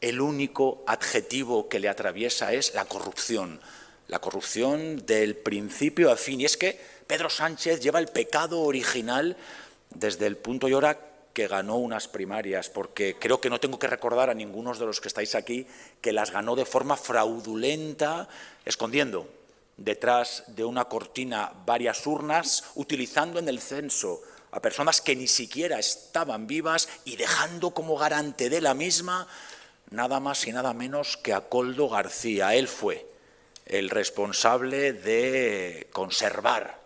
el único adjetivo que le atraviesa es la corrupción del principio a fin. Y es que Pedro Sánchez lleva el pecado original desde el punto y hora que ganó unas primarias, porque creo que no tengo que recordar a ninguno de los que estáis aquí que las ganó de forma fraudulenta, escondiendo detrás de una cortina varias urnas, utilizando en el censo a personas que ni siquiera estaban vivas y dejando como garante de la misma nada más y nada menos que a Koldo García. Él fue el responsable de conservar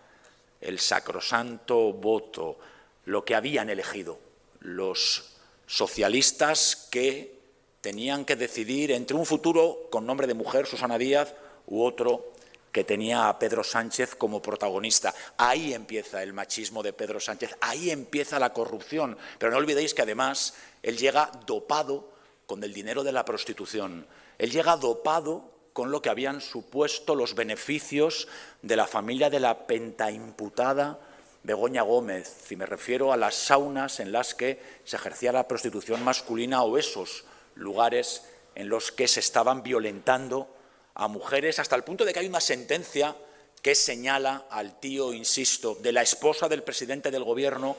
el sacrosanto voto, lo que habían elegido los socialistas que tenían que decidir entre un futuro con nombre de mujer, Susana Díaz, u otro que tenía a Pedro Sánchez como protagonista. Ahí empieza el machismo de Pedro Sánchez, ahí empieza la corrupción. Pero no olvidéis que además él llega dopado con el dinero de la prostitución. Él llega dopado con lo que habían supuesto los beneficios de la familia de la pentaimputada Begoña Gómez, y me refiero a las saunas en las que se ejercía la prostitución masculina o esos lugares en los que se estaban violentando a mujeres, hasta el punto de que hay una sentencia que señala al tío, insisto, de la esposa del presidente del Gobierno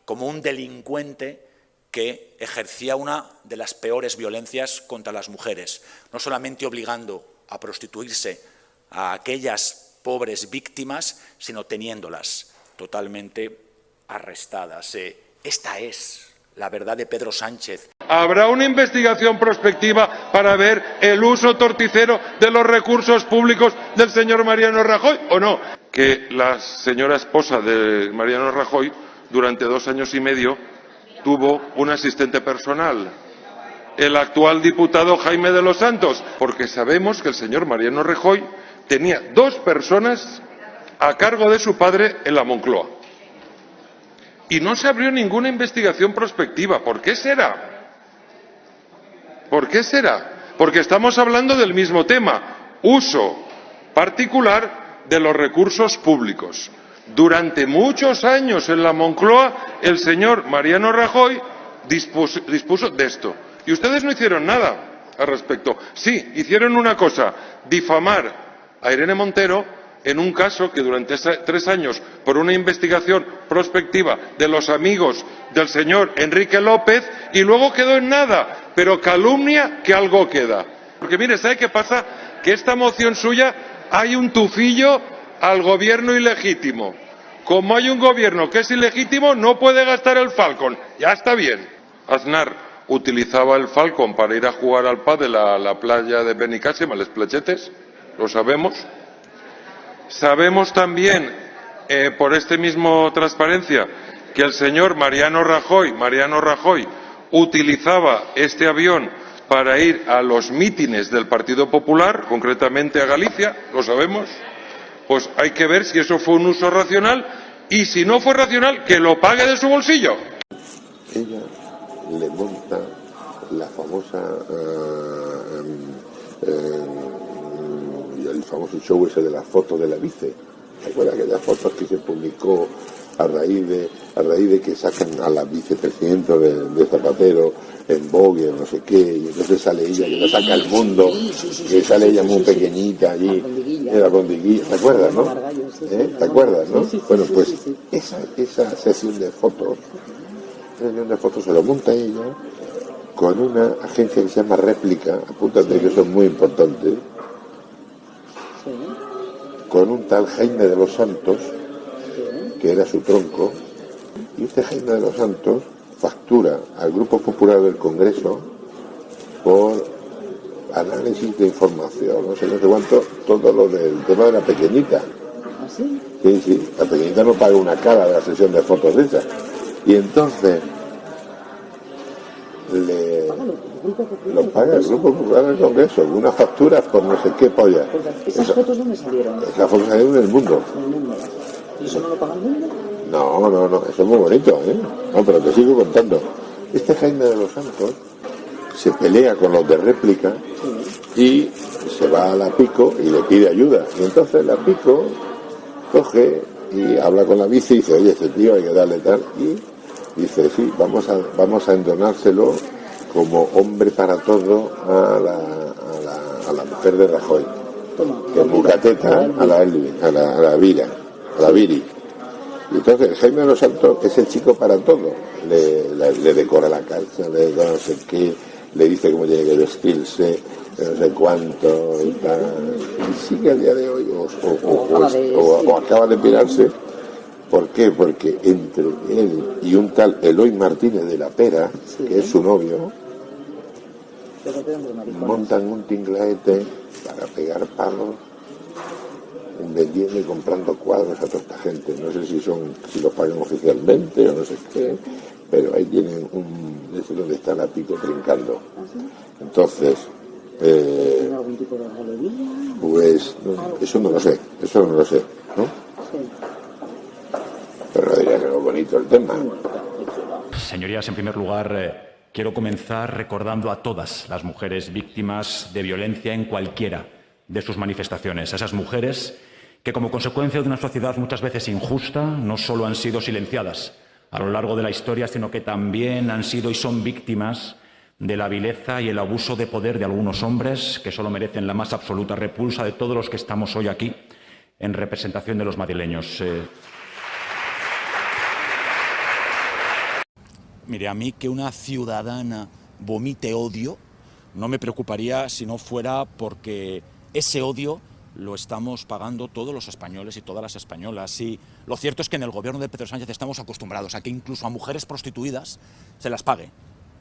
como un delincuente que ejercía una de las peores violencias contra las mujeres, no solamente obligando a prostituirse a aquellas pobres víctimas, sino teniéndolas totalmente arrestadas. Esta es la verdad de Pedro Sánchez. ¿Habrá una investigación prospectiva para ver el uso torticero de los recursos públicos del señor Mariano Rajoy o no? Que la señora esposa de Mariano Rajoy durante 2 años y medio tuvo un asistente personal, el actual diputado Jaime de los Santos, porque sabemos que el señor Mariano Rajoy tenía 2 personas a cargo de su padre en la Moncloa. Y no se abrió ninguna investigación prospectiva. ¿Por qué será? ¿Por qué será? Porque estamos hablando del mismo tema, uso particular de los recursos públicos. Durante muchos años en la Moncloa el señor Mariano Rajoy dispuso de esto. Y ustedes no hicieron nada al respecto. Sí, hicieron una cosa, difamar a Irene Montero en un caso que durante 3 años, por una investigación prospectiva de los amigos del señor Enrique López, y luego quedó en nada, pero calumnia que algo queda. Porque mire, ¿sabe qué pasa? Que esta moción suya hay un tufillo al gobierno ilegítimo. Como hay un gobierno que es ilegítimo, no puede gastar el Falcon. Ya está bien. Aznar utilizaba el Falcon para ir a jugar al pádel a la playa de Benicàssim, a Les Plachetes, lo sabemos. Sabemos también, por este mismo transparencia, que el señor Mariano Rajoy utilizaba este avión para ir a los mítines del Partido Popular, concretamente a Galicia, lo sabemos. Pues hay que ver si eso fue un uso racional y si no fue racional, que lo pague de su bolsillo. Ella le monta la famosa el famoso show ese de las fotos de la vice. ¿Te acuerdas aquellas fotos que se publicó a raíz de que sacan a la vicepresidenta de Zapatero en Vogue o no sé qué, y entonces sale ella que la saca al mundo, que sale ella muy pequeñita allí, en la bondiguilla, ¿te acuerdas, no? ¿Te acuerdas, no? Bueno, pues esa sesión de fotos se lo monta ella con una agencia que se llama Réplica, apúntate que eso es muy importante, con un tal Jaime de los Santos, que era su tronco, y este Jaime de los Santos factura al Grupo Popular del Congreso por análisis de información, no sé cuánto, todo lo del tema de la pequeñita. ¿Ah, sí? Sí, la pequeñita no paga una cara de la sesión de fotos de esa. Y entonces lo paga el Grupo Popular del Congreso, unas facturas por no sé qué polla. ¿Esas fotos dónde salieron? Esas fotos salieron en El Mundo. En El Mundo. ¿Y eso no lo paga El Mundo? No, eso es muy bonito, ¿eh? No, pero te sigo contando. Este Jaime de los Santos se pelea con los de Réplica y se va a la Pico y le pide ayuda. Y entonces la Pico coge y habla con la vice y dice, oye, este tío hay que darle tal. Y dice, sí, vamos a endonárselo como hombre para todo a la mujer de Rajoy, que es Bucateta a la Viri. Y entonces Jaime de los Santos es el chico para todo, le decora la casa, le decora no sé qué, le dice cómo tiene que vestirse, no sé cuánto y tal, y sigue al día de hoy o acaba de pirarse. ¿Por qué? Porque entre él y un tal Eloy Martínez de la Pera, que es su novio, montan un tinglaete para pegar palos, vendiendo y comprando cuadros a toda esta gente. No sé si los pagan oficialmente o no sé qué, pero ahí tienen desde donde está la Pico trincando. Entonces, ¿tiene algún tipo de galería? Pues eso no lo sé, ¿no? Pero diría que no es bonito el tema. Señorías, en primer lugar, quiero comenzar recordando a todas las mujeres víctimas de violencia en cualquiera de sus manifestaciones. A esas mujeres que, como consecuencia de una sociedad muchas veces injusta, no solo han sido silenciadas a lo largo de la historia, sino que también han sido y son víctimas de la vileza y el abuso de poder de algunos hombres que solo merecen la más absoluta repulsa de todos los que estamos hoy aquí en representación de los madrileños. Mire, a mí que una ciudadana vomite odio no me preocuparía si no fuera porque ese odio lo estamos pagando todos los españoles y todas las españolas. Y lo cierto es que en el gobierno de Pedro Sánchez estamos acostumbrados a que incluso a mujeres prostituidas se las pague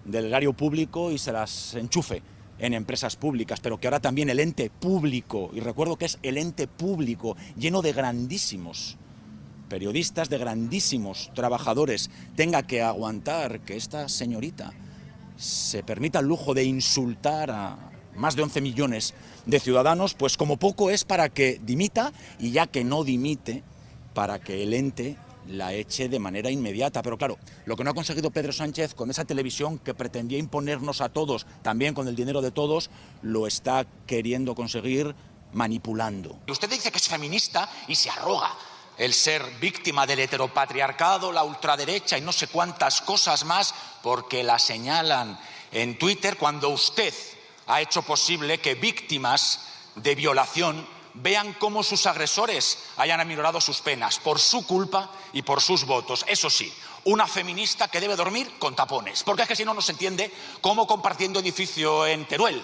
del erario público y se las enchufe en empresas públicas, pero que ahora también el ente público, y recuerdo que es el ente público lleno de grandísimos periodistas, de grandísimos trabajadores, tenga que aguantar que esta señorita se permita el lujo de insultar a más de 11 millones de ciudadanos, pues como poco es para que dimita, y ya que no dimite, para que el ente la eche de manera inmediata. Pero claro, lo que no ha conseguido Pedro Sánchez con esa televisión que pretendía imponernos a todos, también con el dinero de todos, lo está queriendo conseguir manipulando. Usted dice que es feminista y se arroga el ser víctima del heteropatriarcado, la ultraderecha y no sé cuántas cosas más, porque la señalan en Twitter, cuando usted ha hecho posible que víctimas de violación vean cómo sus agresores hayan aminorado sus penas por su culpa y por sus votos. Eso sí, una feminista que debe dormir con tapones, porque es que si no, no se entiende cómo, compartiendo edificio en Teruel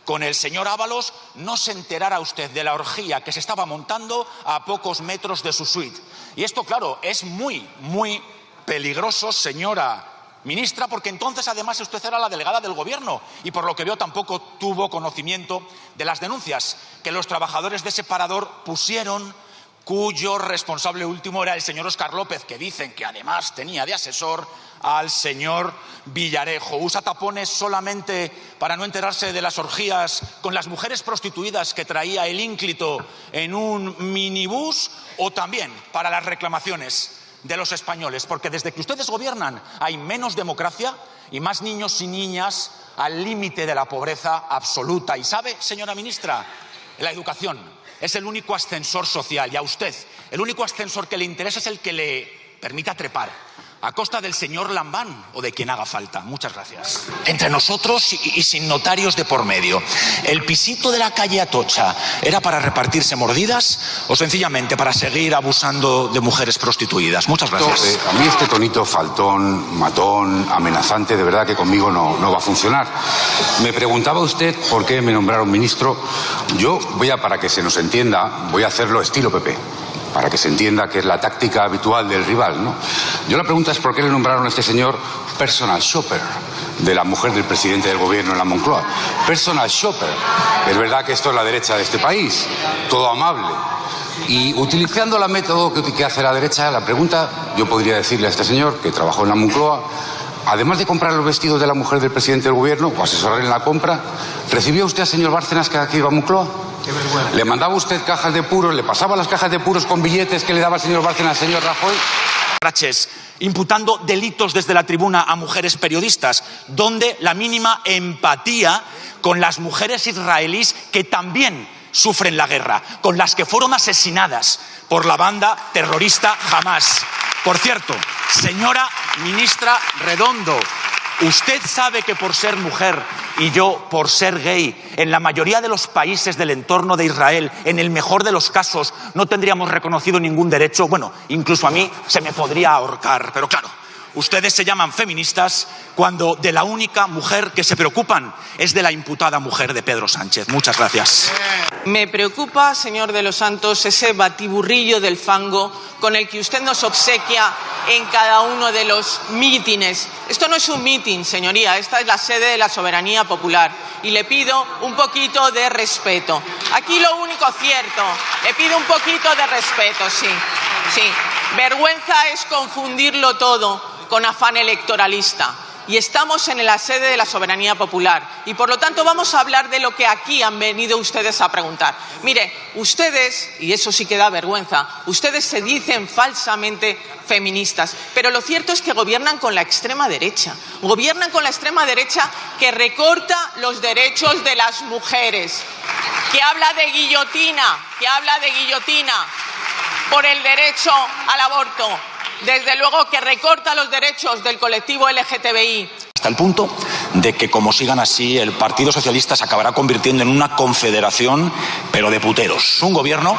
con el señor Ábalos, no se enterara usted de la orgía que se estaba montando a pocos metros de su suite. Y esto, claro, es muy, muy peligroso, señora ministra, porque entonces además usted era la delegada del Gobierno y por lo que veo tampoco tuvo conocimiento de las denuncias que los trabajadores de ese parador pusieron, cuyo responsable último era el señor Óscar López, que dicen que además tenía de asesor al señor Villarejo. Usa tapones solamente para no enterarse de las orgías con las mujeres prostituidas que traía el ínclito en un minibús, o también para las reclamaciones de los españoles, porque desde que ustedes gobiernan hay menos democracia y más niños y niñas al límite de la pobreza absoluta. Y sabe, señora ministra, la educación es el único ascensor social, y a usted el único ascensor que le interesa es el que le permita trepar a costa del señor Lambán o de quien haga falta. Muchas gracias. Entre nosotros y sin notarios de por medio, ¿el pisito de la calle Atocha era para repartirse mordidas o sencillamente para seguir abusando de mujeres prostituidas? Muchas gracias. A mí este tonito faltón, matón, amenazante, de verdad que conmigo no va a funcionar. Me preguntaba usted por qué me nombraron ministro. Yo para que se nos entienda, voy a hacerlo estilo PP, para que se entienda que es la táctica habitual del rival, ¿no? Yo la pregunta es por qué le nombraron a este señor personal shopper de la mujer del presidente del gobierno en la Moncloa. Personal shopper. Es verdad que esto es la derecha de este país, todo amable. Y utilizando la método que hace la derecha, la pregunta, yo podría decirle a este señor que trabajó en la Moncloa, además de comprar los vestidos de la mujer del presidente del gobierno o asesorar en la compra, ¿recibió usted al señor Bárcenas cada que iba a Moncloa? ¿Le mandaba usted cajas de puros, le pasaba las cajas de puros con billetes que le daba el señor Bárcenas al señor Rajoy? Imputando delitos desde la tribuna a mujeres periodistas, donde la mínima empatía con las mujeres israelíes que también sufren la guerra, con las que fueron asesinadas por la banda terrorista Hamás. Por cierto, señora ministra Redondo, Usted sabe que por ser mujer y yo por ser gay, en la mayoría de los países del entorno de Israel, en el mejor de los casos, no tendríamos reconocido ningún derecho. Bueno, incluso a mí se me podría ahorcar, pero claro, ustedes se llaman feministas cuando de la única mujer que se preocupan es de la imputada mujer de Pedro Sánchez. Muchas gracias. Me preocupa, señor de los Santos, ese batiburrillo del fango con el que usted nos obsequia en cada uno de los mítines. Esto no es un mítin, señoría, esta es la sede de la soberanía popular y le pido un poquito de respeto. Aquí lo único cierto, le pido un poquito de respeto, sí. Vergüenza es confundirlo todo con afán electoralista. Y estamos en la sede de la soberanía popular y por lo tanto vamos a hablar de lo que aquí han venido ustedes a preguntar. Mire, ustedes, y eso sí que da vergüenza, ustedes se dicen falsamente feministas, pero lo cierto es que gobiernan con la extrema derecha. Gobiernan con la extrema derecha que recorta los derechos de las mujeres, que habla de guillotina por el derecho al aborto. Desde luego que recorta los derechos del colectivo LGTBI. Hasta el punto de que, como sigan así, el Partido Socialista se acabará convirtiendo en una confederación, pero de puteros. Un gobierno,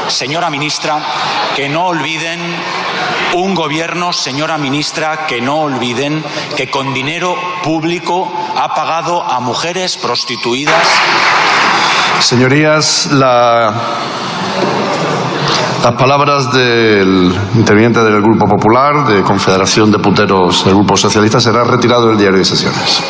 señora ministra, que no olviden, que con dinero público ha pagado a mujeres prostituidas. Señorías, las palabras del interviniente del Grupo Popular, de Confederación de Puteros del Grupo Socialista, será retirado del diario de sesiones.